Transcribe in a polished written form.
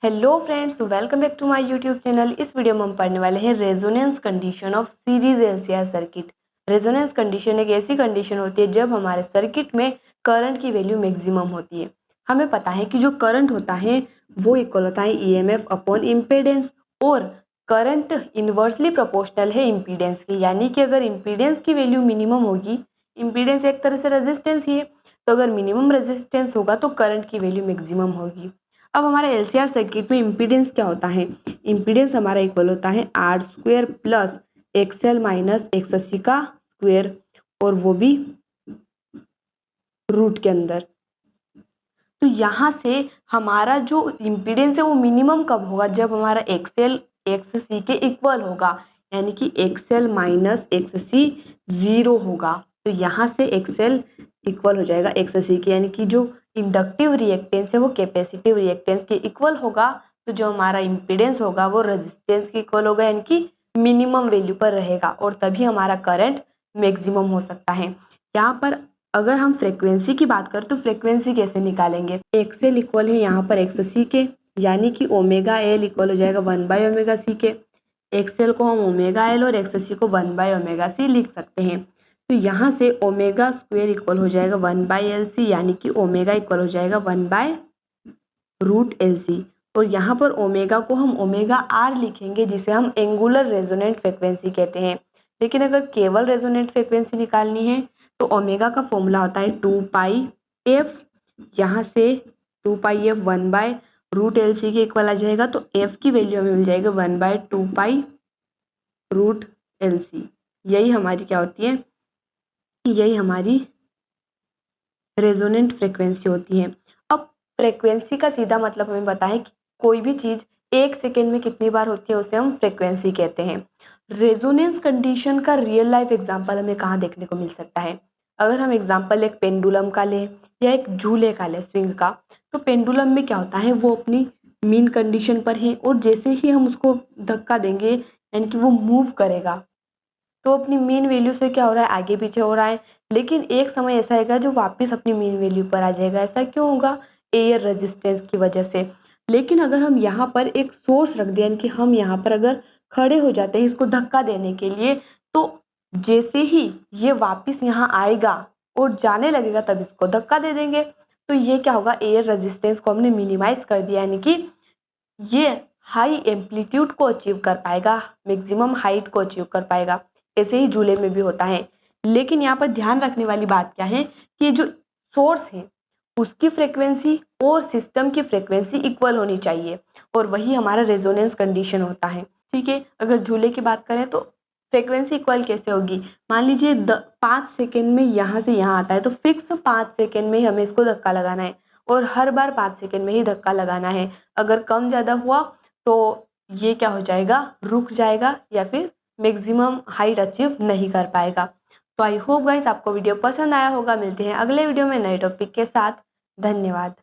Hello friends, welcome back to my YouTube channel. इस video में हम पढ़ने वाले हैं resonance condition of series LCR circuit. Resonance condition एक ऐसी कंडीशन होती है जब हमारे सर्किट में करंट की वैल्यू मैक्सिमम होती है। हमें पता है कि जो करंट होता है वो इक्वल होता है ईएमएफ अपॉन इम्पीडेंस, और करंट इन्वर्सली प्रोपोर्शनल है इम्पीडेंस की। यानी कि अगर इम्पीडेंस की वैल्यू मिनिमम होगी, इम्पीडेंस एक तरह से रेजिस्टेंस ही है, तो अगर मिनिमम रेजिस्टेंस होगा तो करंट की वैल्यू मैक्सिमम होगी। अब हमारे एलसीआर सर्किट में इम्पीडेंस क्या होता है? इम्पीडेंस हमारा इक्वल होता है R square plus XL minus XSC का स्क्वेयर, और वो भी रूट के अंदर। तो यहाँ से हमारा जो इम्पीडेंस है वो मिनिमम कब होगा? जब हमारा एक्सएल एक्ससी के इक्वल होगा, यानी कि एक्सएल माइनस एक्ससी 0 होगा। तो यहाँ से एक्सएल इक्वल हो जाएगा एक्ससी के, यानी कि जो इंडक्टिव रिएक्टेंस है वो कैपेसिटिव रिएक्टेंस के इक्वल होगा। तो जो हमारा इम्पीडेंस होगा वो रेजिस्टेंस के इक्वल होगा, यानी कि मिनिमम वैल्यू पर रहेगा, और तभी हमारा करंट मैक्सिमम हो सकता है। यहाँ पर अगर हम फ्रीक्वेंसी की बात करें तो फ्रीक्वेंसी कैसे निकालेंगे? एक्सएल इक्वल है यहाँ पर एक्ससी के, यानी कि ओमेगा एल इक्वल हो जाएगा 1/ओमेगा सी के। एक्सएल को हम ओमेगा एल और एक्ससी को 1/ओमेगा सी लिख सकते हैं। तो यहाँ से ओमेगा स्क्वेयर इक्वल हो जाएगा 1/LC, यानी कि ओमेगा इक्वल हो जाएगा 1/√LC। और यहाँ पर ओमेगा को हम ओमेगा आर लिखेंगे, जिसे हम एंगुलर रेजोनेंट फ्रिक्वेंसी कहते हैं। लेकिन अगर केवल रेजोनेंट फ्रिक्वेंसी निकालनी है तो ओमेगा का फॉर्मूला होता है 2πf। यहाँ से 2πf 1/√LC के इक्वल आ जाएगा, तो f की वैल्यू हमें मिल जाएगा 1/2π√LC। यही हमारी क्या होती है? यही हमारी रेजोनेंट फ्रिक्वेंसी होती है। अब फ्रिक्वेंसी का सीधा मतलब हमें पता है कि कोई भी चीज़ 1 सेकेंड में कितनी बार होती है उसे हम फ्रिक्वेंसी कहते हैं। रेजोनेंस कंडीशन का रियल लाइफ एग्जांपल हमें कहाँ देखने को मिल सकता है? अगर हम एग्जांपल एक पेंडुलम का लें या एक झूले का लें, स्विंग का, तो पेंडुलम में क्या होता है, वो अपनी मीन कंडीशन पर है, और जैसे ही हम उसको धक्का देंगे यानी कि वो मूव करेगा, तो अपनी मीन वैल्यू से क्या हो रहा है, आगे पीछे हो रहा है। लेकिन एक समय ऐसा आएगा जो वापस अपनी मीन वैल्यू पर आ जाएगा। ऐसा क्यों होगा? एयर रेजिस्टेंस की वजह से। लेकिन अगर हम यहाँ पर एक सोर्स रख दें, यानी कि हम यहाँ पर अगर खड़े हो जाते हैं इसको धक्का देने के लिए, तो जैसे ही ये वापस यहाँ आएगा और जाने लगेगा तब इसको धक्का दे देंगे। तो ये क्या होगा, एयर रेजिस्टेंस को हमने मिनिमाइज कर दिया, यानी कि ये हाई एम्पलीट्यूड को अचीव कर पाएगा, मैक्सिमम हाइट को अचीव कर पाएगा। ऐसे ही झूले में भी होता है। लेकिन यहाँ पर ध्यान रखने वाली बात क्या है कि जो सोर्स है उसकी फ्रीक्वेंसी और सिस्टम की फ्रीक्वेंसी इक्वल होनी चाहिए, और वही हमारा रेजोनेंस कंडीशन होता है। ठीक है, अगर झूले की बात करें तो फ्रीक्वेंसी इक्वल कैसे होगी? मान लीजिए 5 सेकेंड में यहाँ से यहाँ आता है, तो फिक्स 5 सेकेंड में ही हमें इसको धक्का लगाना है, और हर बार 5 सेकेंड में ही धक्का लगाना है। अगर कम ज़्यादा हुआ तो ये क्या हो जाएगा, रुक जाएगा, या फिर मैक्सिमम हाइट अचीव नहीं कर पाएगा। तो आई होप गाइस आपको वीडियो पसंद आया होगा। मिलते हैं अगले वीडियो में नए टॉपिक के साथ। धन्यवाद।